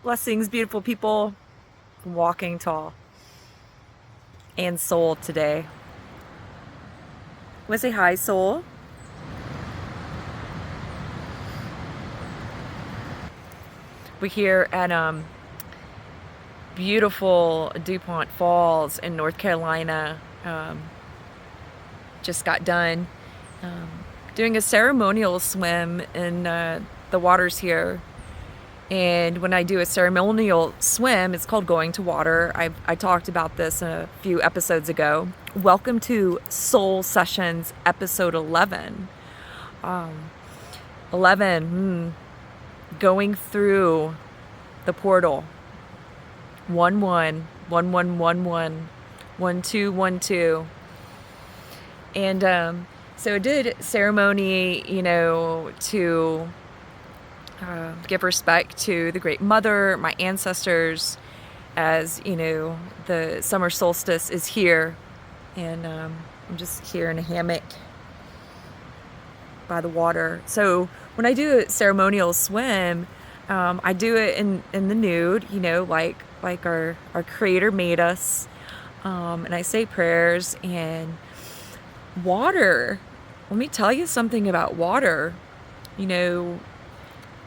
Blessings, beautiful people. Walking tall and soul today. Want to say hi, soul? We're here at beautiful DuPont Falls in North Carolina. Just got done doing a ceremonial swim in the waters here. And when I do a ceremonial swim, it's called going to water. I talked about this a few episodes ago. Welcome to Soul Sessions, episode 11. 11, going through the portal. 1-1, 1-1-1-1, 1-2-1-2. And so I did ceremony, to give respect to the Great Mother, my ancestors, as the summer solstice is here, and I'm just here in a hammock by the water. So when I do a ceremonial swim, I do it in the nude, like our Creator made us, and I say prayers. And water, let me tell you something about water.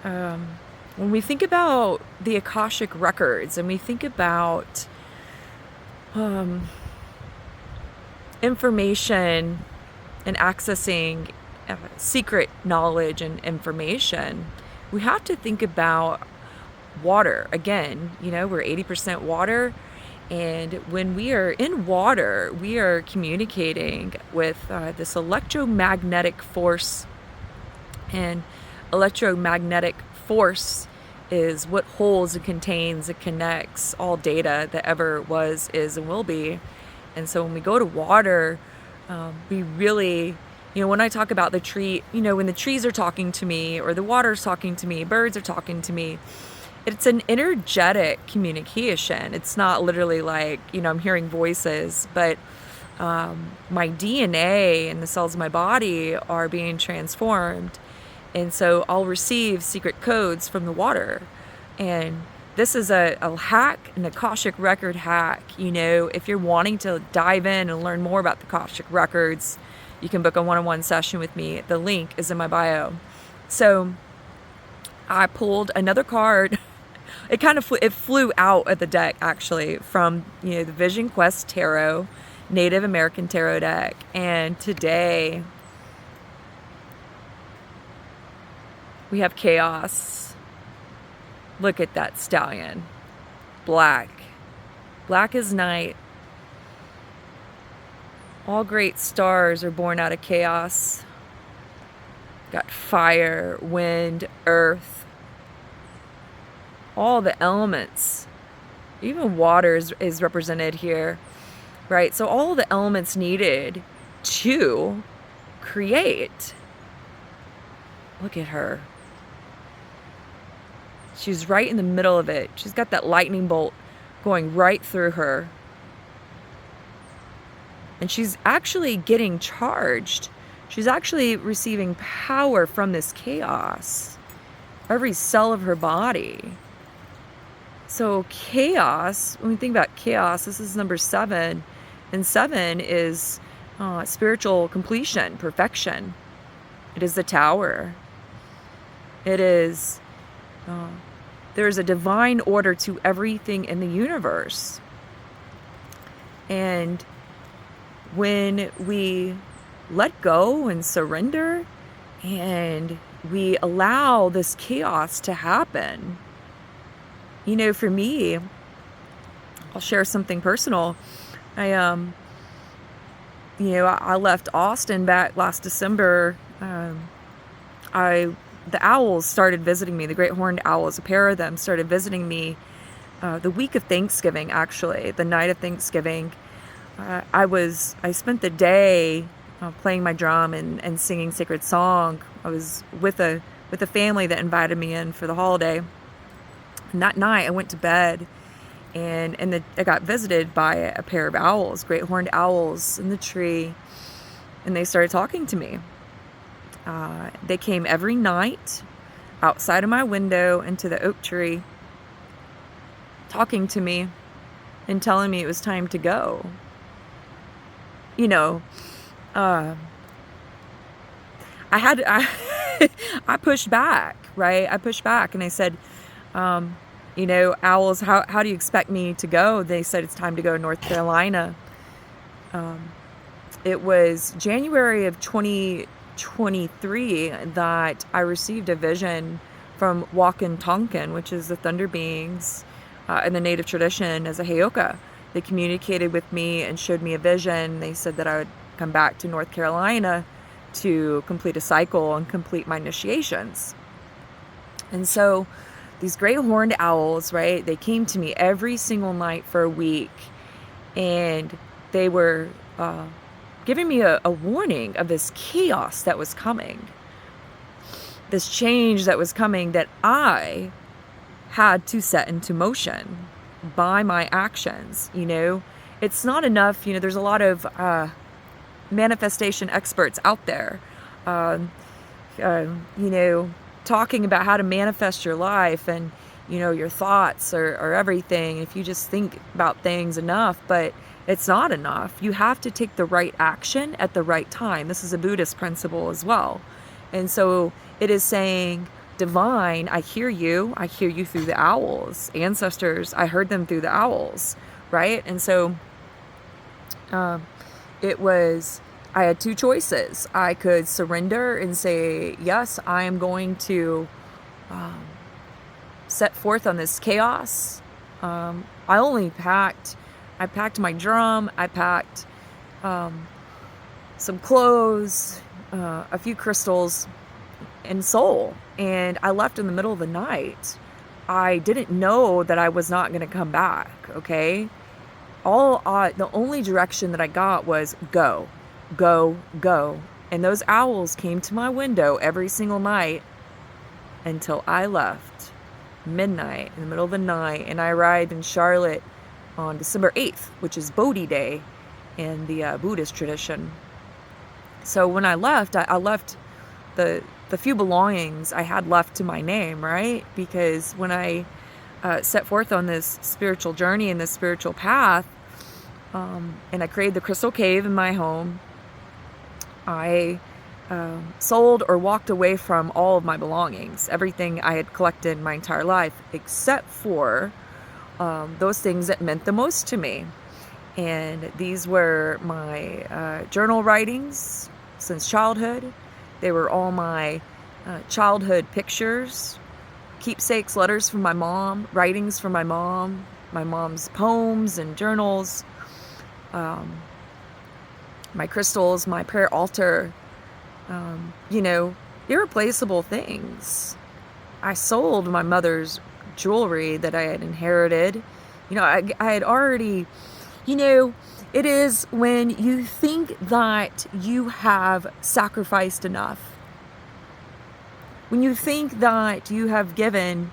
When we think about the Akashic Records and we think about information and accessing secret knowledge and information, we have to think about water. Again, we're 80% water. And when we are in water, we are communicating with this electromagnetic force. And electromagnetic force is what holds and contains and connects all data that ever was, is, and will be. And so when we go to water, we really, when I talk about the tree, when the trees are talking to me, or the water's talking to me, birds are talking to me, it's an energetic communication. It's not literally like, I'm hearing voices, but my DNA and the cells of my body are being transformed. And so I'll receive secret codes from the water. And this is a hack, an Akashic Record hack. If you're wanting to dive in and learn more about the Akashic Records, you can book a one-on-one session with me. The link is in my bio. So I pulled another card. It flew out of the deck, actually, from the Vision Quest Tarot, Native American Tarot deck. And today we have chaos. Look at that stallion. Black. Black as night. All great stars are born out of chaos. Got fire, wind, earth. All the elements. Even water is represented here. Right? So all the elements needed to create. Look at her. She's right in the middle of it. She's got that lightning bolt going right through her. And she's actually getting charged. She's actually receiving power from this chaos. Every cell of her body. So chaos, when we think about chaos, this is number 7. And 7 is spiritual completion, perfection. It is the tower. It is... there's a divine order to everything in the universe. And when we let go and surrender and we allow this chaos to happen, for me, I'll share something personal. I left Austin back last December. The owls started visiting me, the great horned owls, a pair of them started visiting me the week of Thanksgiving, actually, the night of Thanksgiving. I spent the day playing my drum and singing sacred song. I was with a family that invited me in for the holiday. And that night I went to bed and I got visited by a pair of owls, great horned owls in the tree. And they started talking to me. They came every night outside of my window into the oak tree. talking to me and telling me it was time to go. You know, uh, I pushed back, right? I pushed back and I said, owls, how do you expect me to go? They said it's time to go to North Carolina. It was January of 2023 that I received a vision from Wakan Tonkin, which is the thunder beings in the native tradition as a Heyoka. They communicated with me and showed me a vision. They said that I would come back to North Carolina to complete a cycle and complete my initiations. And so these great horned owls, right, they came to me every single night for a week, and they were giving me a warning of this chaos that was coming, this change that was coming that I had to set into motion by my actions. It's not enough. There's a lot of manifestation experts out there, talking about how to manifest your life, and your thoughts are everything if you just think about things enough. But it's not enough. You have to take the right action at the right time. This is a Buddhist principle as well. And so it is saying, divine, I hear you through the owls. Ancestors, I heard them through the owls, right? And so I had two choices. I could surrender and say, yes, I am going to set forth on this chaos. I packed my drum, I packed some clothes, a few crystals, and soul, and I left in the middle of the night. I didn't know that I was not going to come back, okay? The only direction that I got was go, go, go. And those owls came to my window every single night until I left, midnight, in the middle of the night, and I arrived in Charlotte on December 8th, which is Bodhi Day in the Buddhist tradition. So when I left, I left the few belongings I had left to my name, right? Because when I set forth on this spiritual journey and this spiritual path, and I created the crystal cave in my home, I sold or walked away from all of my belongings, everything I had collected my entire life, except for those things that meant the most to me. And these were my journal writings since childhood. They were all my childhood pictures, keepsakes, letters from my mom, writings from my mom's poems and journals, my crystals, my prayer altar, irreplaceable things. I sold my mother's jewelry that I had inherited. I had already, it is when you think that you have sacrificed enough, when you think that you have given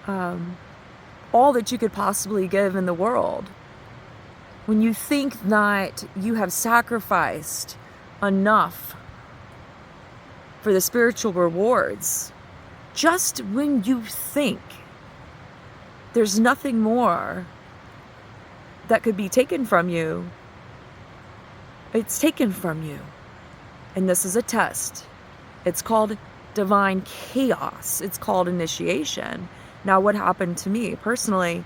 all that you could possibly give in the world, when you think that you have sacrificed enough for the spiritual rewards, just when you think there's nothing more that could be taken from you, it's taken from you. And this is a test. It's called divine chaos. It's called initiation. Now, what happened to me personally,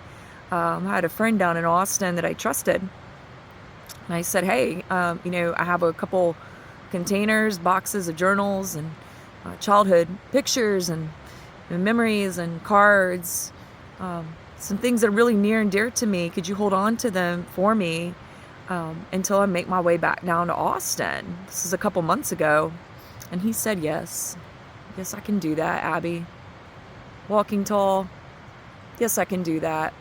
I had a friend down in Austin that I trusted. And I said, hey, I have a couple containers, boxes of journals and childhood pictures and memories and cards, some things that are really near and dear to me. Could you hold on to them for me until I make my way back down to Austin? This is a couple months ago. And he said, yes, I can do that, Abby. Walking tall, yes, I can do that.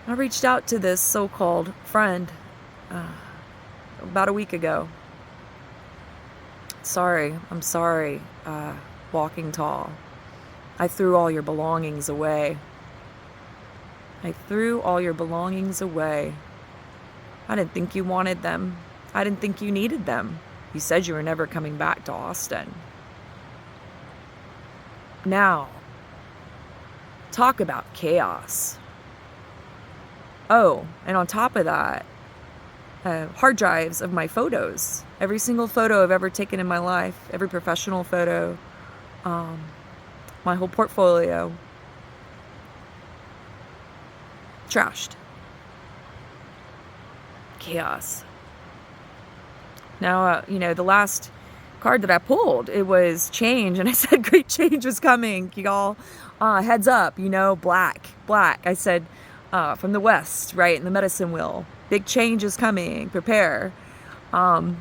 I reached out to this so-called friend about a week ago. I'm sorry, Walking Tall. I threw all your belongings away. I threw all your belongings away. I didn't think you wanted them. I didn't think you needed them. You said you were never coming back to Austin. Now, Talk about chaos. Oh, and on top of that, hard drives of my photos. Every single photo I've ever taken in my life, every professional photo, my whole portfolio, trashed. Chaos. Now, the last card that I pulled, it was change, and I said great change was coming, y'all. Heads up, black. I said from the west, right, in the medicine wheel. Big change is coming. Prepare. The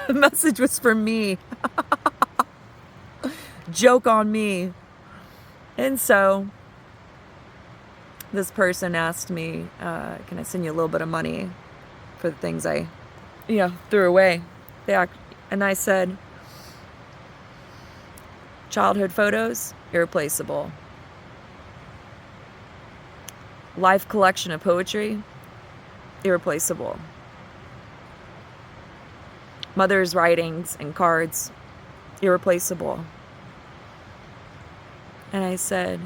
message was for me. Joke on me. And so this person asked me, can I send you a little bit of money for the things I threw away? And I said, childhood photos, irreplaceable. Life collection of poetry, irreplaceable. Mother's writings and cards, irreplaceable. And I said,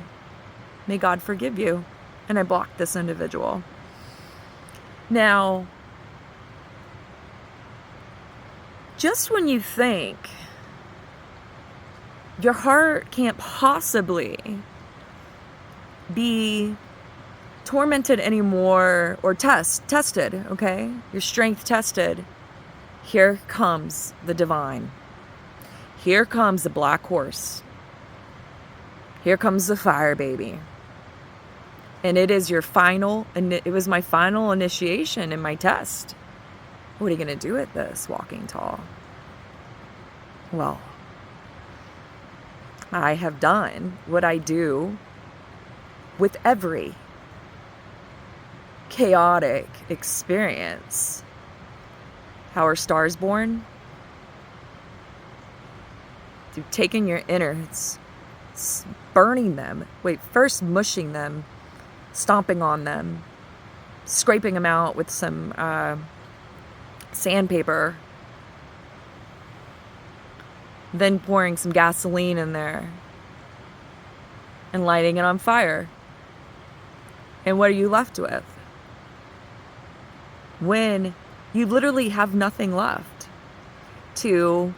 may God forgive you. And I blocked this individual. Now, just when you think your heart can't possibly be tormented anymore or tested, okay? Your strength tested. Here comes the divine. Here comes the black horse. Here comes the fire baby. And it is your final, and it was my final initiation in my test. What are you going to do with this, walking tall? Well, I have done what I do with every chaotic experience. How are stars born? Through taking your innards, burning them, first mushing them, stomping on them, scraping them out with some sandpaper, then pouring some gasoline in there and lighting it on fire. And what are you left with? When you literally have nothing left to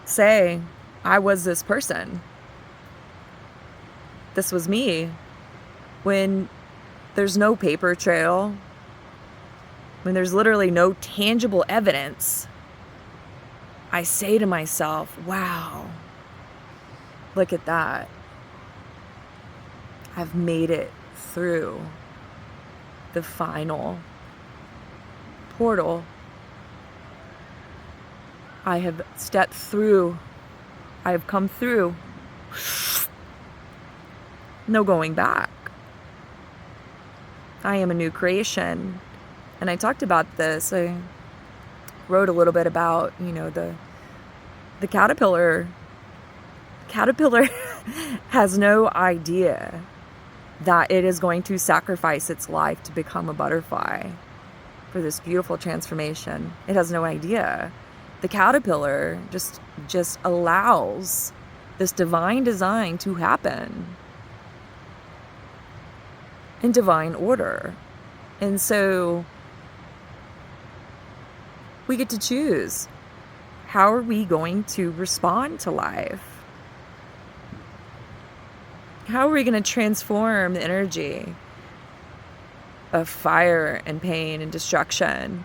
say, I was this person. This was me. When there's no paper trail, when there's literally no tangible evidence, I say to myself, wow, look at that. I've made it through the final portal. I have stepped through. I have come through. No going back. I am a new creation. And I talked about this. I wrote a little bit about, the caterpillar. Caterpillar has no idea that it is going to sacrifice its life to become a butterfly for this beautiful transformation. It has no idea. The caterpillar just allows this divine design to happen in divine order. And so we get to choose, how are we going to respond to life? How are we going to transform the energy of fire and pain and destruction,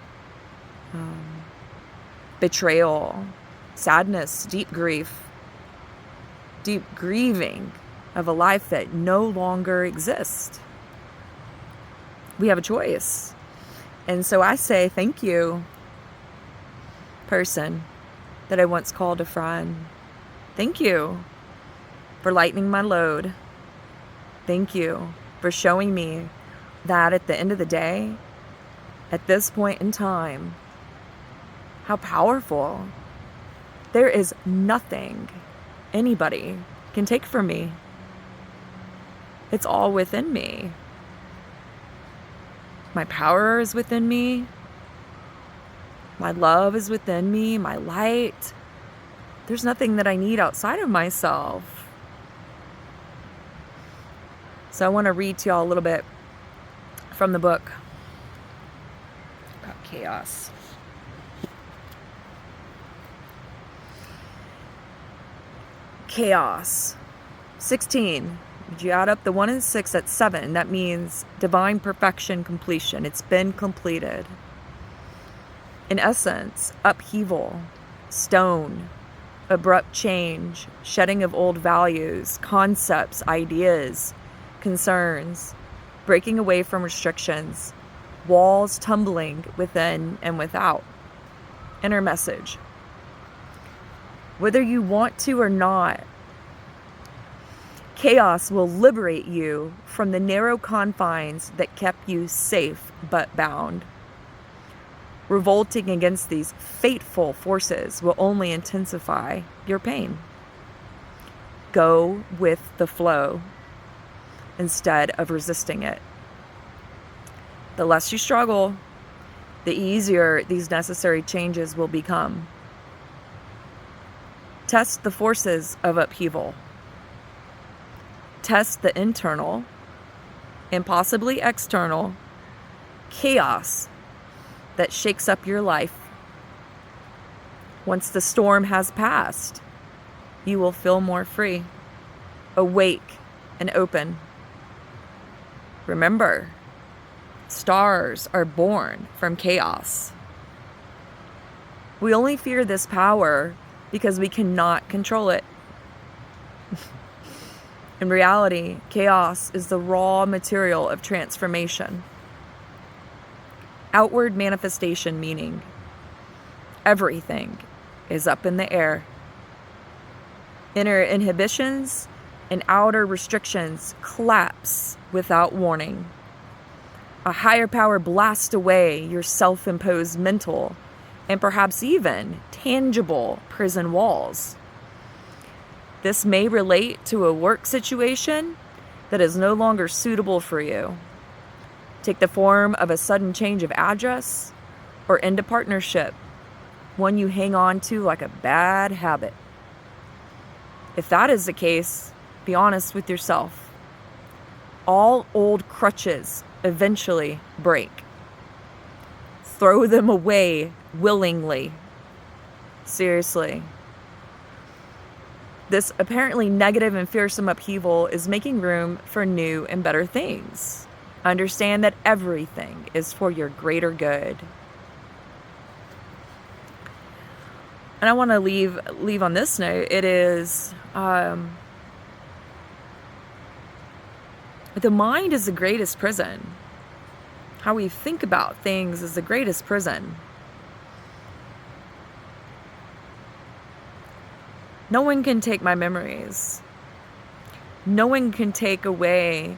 betrayal, sadness, deep grief, deep grieving of a life that no longer exists? We have a choice. And so I say thank you, person that I once called a friend. Thank you for lightening my load. Thank you for showing me that at the end of the day, at this point in time, how powerful. There is nothing anybody can take from me. It's all within me. My power is within me. My love is within me. My light. There's nothing that I need outside of myself. So I want to read to y'all a little bit from the book about chaos. Chaos. 16. If you add up the 1 and 6, that's 7. That means divine perfection, completion. It's been completed. In essence, upheaval, stone, abrupt change, shedding of old values, concepts, ideas, concerns, breaking away from restrictions, walls tumbling within and without. Inner message. Whether you want to or not, chaos will liberate you from the narrow confines that kept you safe but bound. Revolting against these fateful forces will only intensify your pain. Go with the flow instead of resisting it. The less you struggle, the easier these necessary changes will become. Test the forces of upheaval. Test the internal and possibly external chaos that shakes up your life. Once the storm has passed, you will feel more free, awake, and open. Remember, stars are born from chaos. We only fear this power because we cannot control it. In reality, chaos is the raw material of transformation. Outward manifestation meaning everything is up in the air. Inner inhibitions and outer restrictions collapse without warning. A higher power blasts away your self-imposed mental and perhaps even tangible prison walls. This may relate to a work situation that is no longer suitable for you. Take the form of a sudden change of address or end a partnership, one you hang on to like a bad habit. If that is the case, be honest with yourself. All old crutches eventually break. Throw them away willingly. Seriously. This apparently negative and fearsome upheaval is making room for new and better things. Understand that everything is for your greater good. And I want to leave on this note. It is the mind is the greatest prison. How we think about things is the greatest prison. No one can take my memories. No one can take away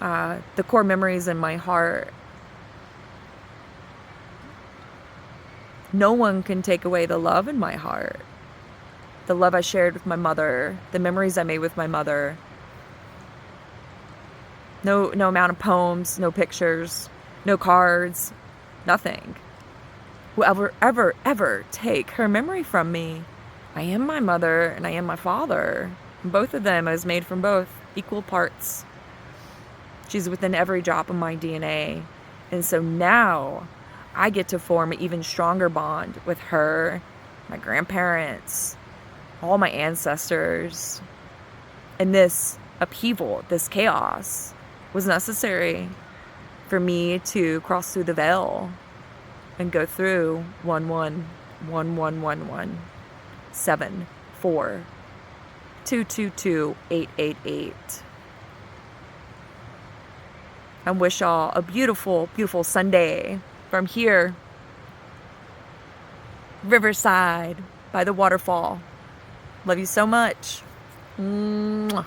the core memories in my heart. No one can take away the love in my heart. The love I shared with my mother, the memories I made with my mother. No amount of poems, no pictures, no cards, nothing will ever take her memory from me. I am my mother and I am my father. Both of them I was made from both equal parts. She's within every drop of my DNA. And so now I get to form an even stronger bond with her, my grandparents, all my ancestors. And this upheaval, this chaos, was necessary for me to cross through the veil and go through 111111 7 4 222 888. And wish y'all a beautiful, beautiful Sunday from here, Riverside by the waterfall. Love you so much. Mwah.